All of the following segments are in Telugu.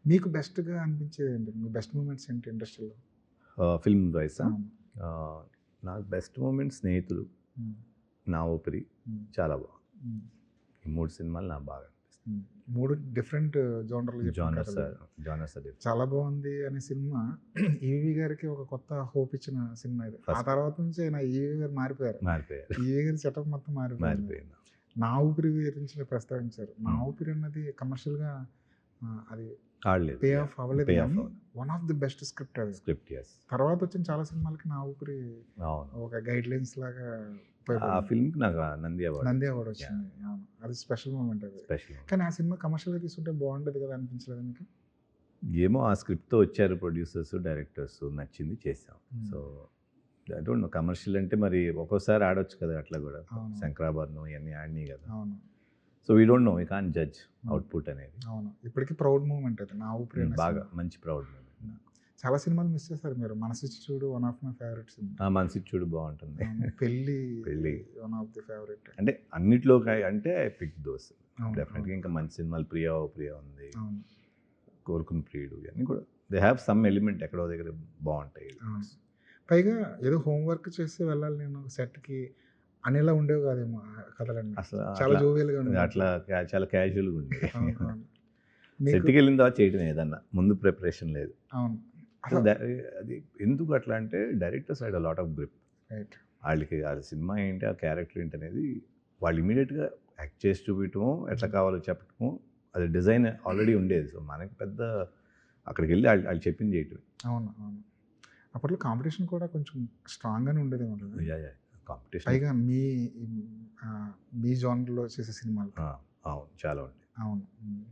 మీకు బెస్ట్‌గా అనిపించేది ఏంటి? మీ బెస్ట్ మూమెంట్స్ ఏంటి ఇండస్ట్రీలో? ఫిల్మ్ వైసా? అవును. నాకు బెస్ట్ మూమెంట్ 'స్నేహితులు', హ్మ్. 'నా ఊపిరి' హ్మ్. చాలా బాగుంది. హ్మ్. ఈ 3 సినిమాలు నాకు బాగా అనిపిస్తాయి. హ్మ్. 3 డిఫరెంట్ జోనర్‌లో చెప్పిన జానర్స్ కథలు. Genres different. చాలా బాగుంది అనే సినిమా ఈవీవి గారికి ఒక కొత్త హోప్ ఇచ్చిన సినిమా ఇది. ఆ ఫస్ట్ తర్వాత నుంచి ఆయన ఈవీవి గారు మారిపోయారు. మారిపోయారు. ఈవీవి గారి సెటప్ మొత్తం మారిపోయింది. మారిపోయింది. 'నా ఊపిరి' గురించి మీరు ప్రస్తావించారు. 'నా హ్మ్. ఊపిరి' అన్నది కమర్షియల్‌గా అది ఆడలేదు. పే ఆఫ్ అవ్వలేదు పే ఆఫ్ గానీ అవ్వలేదు. One of the best script అది. Script yes. తర్వాత వచ్చిన చాలా సినిమాలకి 'నా ఊపిరి' అవును. ఒక గైడ్‌లైన్స్ లాగా ఆ ఉపయోగపడింది. ఫిల్మ్‌కి నాకు నంది అవార్డ్ నంది వచ్చింది. Award yeah! వచ్చింది. అవును. అది స్పెషల్ మూమెంట్ అది. స్పెషల్. కానీ ఆ సినిమా కమర్షియల్‌గా తీసుకుంటే బాగుండేది కదా అనిపించలేదా మీకు? ఏమో ఆ స్క్రిప్ట్‌తో వచ్చారు ప్రొడ్యూసర్స్, డైరెక్టర్స్ నచ్చింది చేసాం. హ్మ్. So I don't know commercial అంటే మరి ఒక్కోసారి ఆడొచ్చు కదా అట్లా కూడా. అవును. 'శంకరాభరణం' ఇయన్నీ ఆడినాయి కదా. అవును. So we don't know. We can't judge output అనేది. అవును. ఇప్పటికి ప్రౌడ్ మూమెంట్ అది 'నా ఊపిరి' అనే బాగా సినిమా. మంచి ప్రౌడ్ మూమెంట్ నాకు. చాలా సినిమాలు మిస్ చేశారు మీరు. 'మనసిచ్చి చూడు' one of my favourite cinema. ఆ! 'మనసిచ్చుడు' బాగుంటుంది. అవును. 'పెళ్లి' పెళ్లి. One of the favourite. అంటే అన్నిట్లో అంటే ఐ పిక్ దోస్. అవును. డెఫినెట్‌గా ఇంకా మంచి సినిమాలు 'ప్రియా ఓ ప్రియ' ఉంది. అవును. 'కోరుకున్న ప్రియుడు' ఇవన్నీ కూడా దే హ్యావ్ సమ్ ఎలిమెంట్ ఎక్కడో దగ్గర బాగుంటాయి. అవును. పైగా ఏదో హోమ్ వర్క్ చేసి వెళ్ళాలి నేను సెట్‌కి అనేలా ఉండేవి కాదేమో ఆ కథలన్నీ. అసలు చాలా జోవియల్‌గా ఉండేవి. అట్లా చాలా క్యాజువల్‌గా ఉండేవి. అవును. అవును. మీకు సెట్‌కి వెళ్ళిన తర్వాత చేయడం ఏదన్నా ముందు ప్రిపరేషన్ లేదు. అవును. సో అసలు అది ఎందుకు అట్లా అంటే directors had a lot of grip. Right. వాళ్ళకి ఆ సినిమా ఏంటి, ఆ క్యారెక్టర్ ఏంటి అనేది వాళ్ళు ఇమీడియట్‌గా యాక్ట్ చేసి చూపించటము, ఎట్లా కావాలో చెప్పటము, అది డిజైన్ ఆల్రెడీ ఉండేది. సో మనకి పెద్ద అక్కడికి వెళ్ళి వాళ్ళు చెప్పింది చేయటమే. అవును. అవును. అప్పట్లో కాంపిటీషన్ కూడా కొంచెం స్ట్రాంగ్‌గానే ఉండేదేమో కదా! యాహ్! కాంపిటీషన్. పైగా మీ జోనర్‌లో చేసే సినిమాలు. అవును. చాలా ఉండే. అవును. హ్మ్.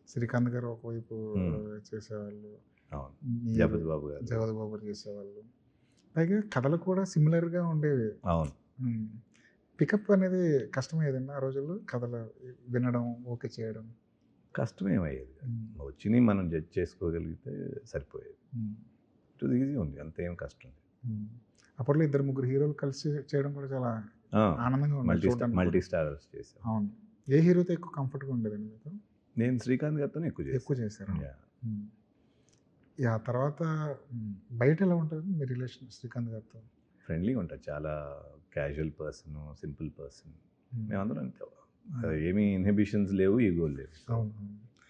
శ్రీకాంత్ గారు ఒకవైపు హ్మ్. చేసేవాళ్ళు. అవును. మీరు జగపతి బాబు గారు. జగపతి బాబు గారు చేసేవాళ్ళు. పైగా కథలు కూడా సిమిలర్‌గా ఉండేవి. అవును. హ్మ్. పికప్ అనేది కష్టమయ్యేదండి ఆ రోజుల్లో? కథలు వినడం, ఓకే చేయడం. కష్టమేమయ్యేది కాదు. హ్మ్. వచ్చినయి మనం జడ్జ్ చేసుకోగలిగితే సరిపోయేది. హ్మ్. ఇట్ ఈజీ ఉంది. అంతేం కష్టం లేదు. హ్మ్. అప్పట్లో ఇద్దరు ముగ్గురు హీరోలు కలిసి చేయడం కూడా చాలా ఆనందంగా ఉండేది చూడడానికి కూడా. మల్టీ స్టారర్స్ చేశాం. అవును. ఏ హీరోతో ఎక్కువ కంఫర్ట్‌గా ఉండేదండి మీకు? నేను శ్రీకాంత్ గారితోనే ఎక్కువ ఎక్కువ చేశాను. చేశారా? యాహ్! హ్మ్. యాహ్! తర్వాత బయట ఎలా ఉంటది మీ రిలేషన్ శ్రీకాంత్ గారితో? ఫ్రెండ్లీగా ఉంటారు. చాలా క్యాజువల్ పర్సన్, సింపుల్ పర్సన్. హ్మ్. మేమందరం అంతే. హ్మ్. ఏమీ ఇన్హిబిషన్స్ లేవు, ఈగోలు లేవు. సో అవును. అవును.